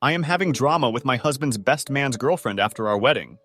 I am having drama with my husband's best man's girlfriend after our wedding.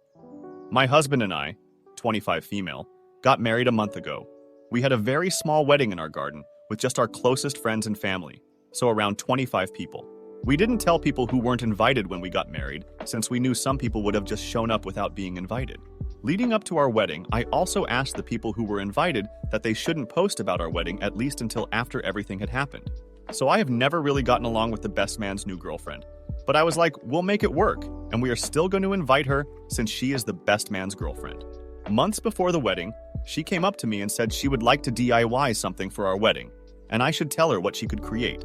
My husband and I, 25 female, got married a month ago. We had a very small wedding in our garden with just our closest friends and family, so around 25 people. We didn't tell people who weren't invited when we got married, since we knew some people would have just shown up without being invited. Leading up to our wedding, I also asked the people who were invited that they shouldn't post about our wedding at least until after everything had happened. So I have never really gotten along with the best man's new girlfriend. But I was like, we'll make it work, and we are still going to invite her since she is the best man's girlfriend. Months before the wedding, she came up to me and said she would like to DIY something for our wedding, and I should tell her what she could create.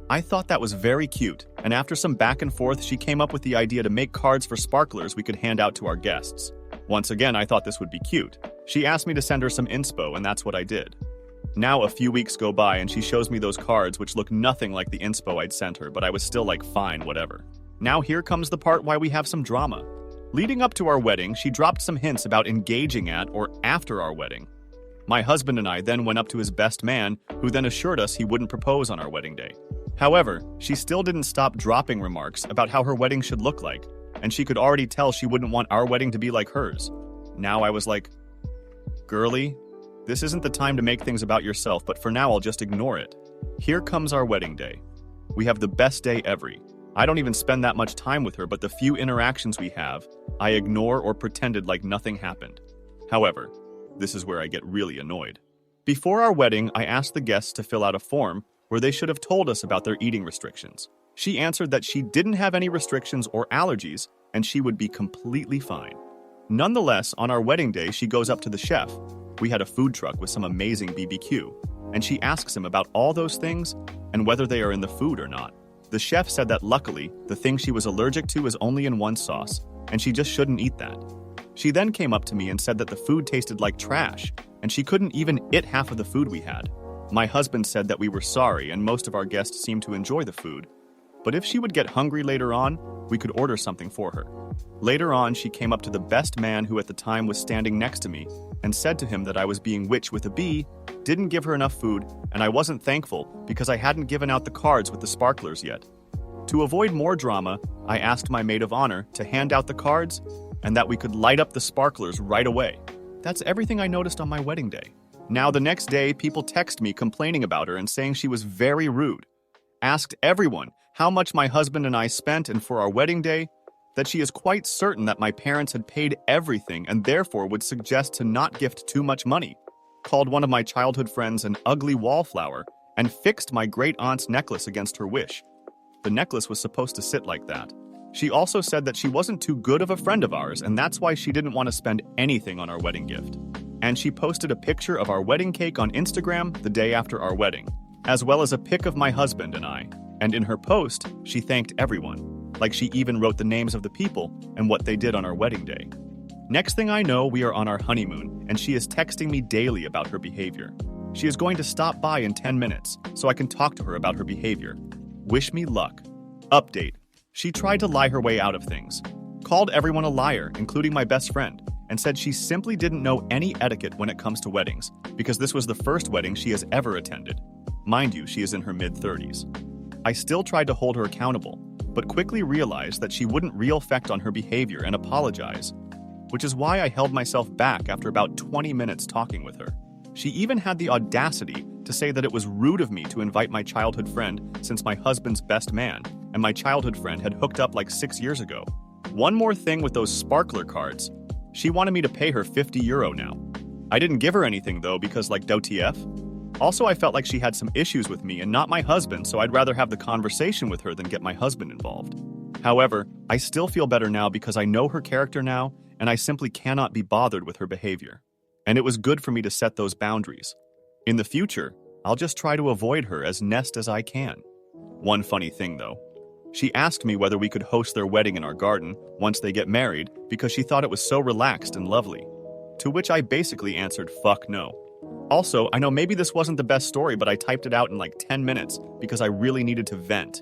I thought that was very cute, and after some back and forth, she came up with the idea to make cards for sparklers we could hand out to our guests. Once again, I thought this would be cute. She asked me to send her some inspo, and that's what I did. Now a few weeks go by and she shows me those cards which look nothing like the inspo I'd sent her, but I was still like, fine, whatever. Now here comes the part why we have some drama. Leading up to our wedding, she dropped some hints about engaging at or after our wedding. My husband and I then went up to his best man, who then assured us he wouldn't propose on our wedding day. However, she still didn't stop dropping remarks about how her wedding should look like, and she could already tell she wouldn't want our wedding to be like hers. Now I was like, girly, this isn't the time to make things about yourself, but for now I'll just ignore it. Here comes our wedding day. We have the best day ever. I don't even spend that much time with her, but the few interactions we have, I ignore or pretended like nothing happened. However, this is where I get really annoyed. Before our wedding, I asked the guests to fill out a form where they should have told us about their eating restrictions. She answered that she didn't have any restrictions or allergies, and she would be completely fine. Nonetheless, on our wedding day, she goes up to the chef. We had a food truck with some amazing BBQ, and she asks him about all those things and whether they are in the food or not. The chef said that luckily, the thing she was allergic to is only in one sauce, and she just shouldn't eat that. She then came up to me and said that the food tasted like trash, and she couldn't even eat half of the food we had. My husband said that we were sorry, and most of our guests seemed to enjoy the food. But if she would get hungry later on, we could order something for her. Later on, she came up to the best man who at the time was standing next to me and said to him that I was being witch with a bee, didn't give her enough food, and I wasn't thankful because I hadn't given out the cards with the sparklers yet. To avoid more drama, I asked my maid of honor to hand out the cards and that we could light up the sparklers right away. That's everything I noticed on my wedding day. Now the next day, people text me complaining about her and saying she was very rude. Asked everyone how much my husband and I spent, and for our wedding day, that she is quite certain that my parents had paid everything and therefore would suggest to not gift too much money. Called one of my childhood friends an ugly wallflower and fixed my great-aunt's necklace against her wish. The necklace was supposed to sit like that. She also said that she wasn't too good of a friend of ours, and that's why she didn't want to spend anything on our wedding gift. And she posted a picture of our wedding cake on Instagram the day after our wedding, as well as a pic of my husband and I. And in her post, she thanked everyone, like she even wrote the names of the people and what they did on our wedding day. Next thing I know, we are on our honeymoon, and she is texting me daily about her behavior. She is going to stop by in 10 minutes, so I can talk to her about her behavior. Wish me luck. Update. She tried to lie her way out of things. Called everyone a liar, including my best friend, and said she simply didn't know any etiquette when it comes to weddings, because this was the first wedding she has ever attended. Mind you, she is in her mid-30s. I still tried to hold her accountable, but quickly realized that she wouldn't reel effect on her behavior and apologize, which is why I held myself back after about 20 minutes talking with her. She even had the audacity to say that it was rude of me to invite my childhood friend since my husband's best man and my childhood friend had hooked up like 6 years ago. One more thing with those sparkler cards. She wanted me to pay her €50 now. I didn't give her anything though because like WTF? Also, I felt like she had some issues with me and not my husband, so I'd rather have the conversation with her than get my husband involved. However, I still feel better now because I know her character now, and I simply cannot be bothered with her behavior. And it was good for me to set those boundaries. In the future, I'll just try to avoid her as nest as I can. One funny thing though. She asked me whether we could host their wedding in our garden once they get married because she thought it was so relaxed and lovely. To which I basically answered, fuck no. Also, I know maybe this wasn't the best story, but I typed it out in like 10 minutes because I really needed to vent.